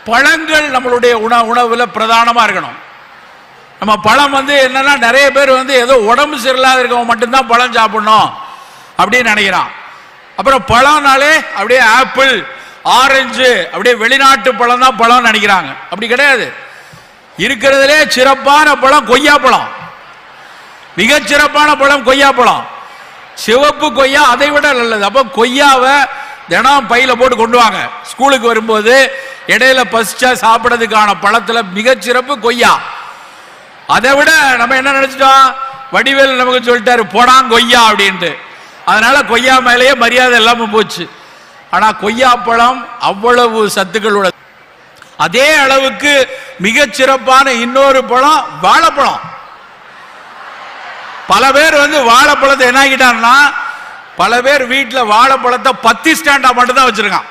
பழங்கள் நம்மளுடைய உணவுல பிரதானமா இருக்கணும். நம்ம பழம் என்னன்னா நிறைய பேர் ஏதோ உடம்பு சரியில்லாத இருக்கவங்க மட்டும்தான் பழம் சாப்பிடணும் அப்படின்னு நினைக்கிறான். அப்புறம் பழம்னாலே அப்படியே ஆப்பிள், ஆரஞ்சு, அப்படியே வெளிநாட்டு பழம் தான் பழம் நினைக்கிறாங்க. அப்படி கிடையாது. இருக்கிறதுலே சிறப்பான பழம் கொய்யா பழம். மிகச் சிறப்பான பழம் கொய்யா பழம். சிவப்பு கொய்யா அதை விட நல்லது. அப்போ கொய்யாவை தினம் பையில போட்டு கொண்டு வாங்க. ஸ்கூலுக்கு வரும்போது இடையில பசிச்சா சாப்பிடறதுக்கான பழத்துல மிகச்சிறப்பு கொய்யா. அதை விட நம்ம என்ன நினைச்சிட்டோம், வடிவேல் நமக்கு சொல்லிட்டாரு போடாங் கொய்யா அப்படின்ட்டு. அதனால கொய்யா மேலேயே மரியாதை இல்லாம போச்சு. ஆனா கொய்யா பழம் அவ்வளவு சத்துக்கள் உள்ளது. அதே அளவுக்கு மிகச்சிறப்பான இன்னொரு பழம் வாழைப்பழம். பல பேர் வாழைப்பழத்தை என்ன ஆகிட்டாங்கன்னா, பல பேர் வீட்டில் வாழைப்பழத்தை 10 ஸ்டாண்டா மட்டும் தான் வச்சிருக்கான்.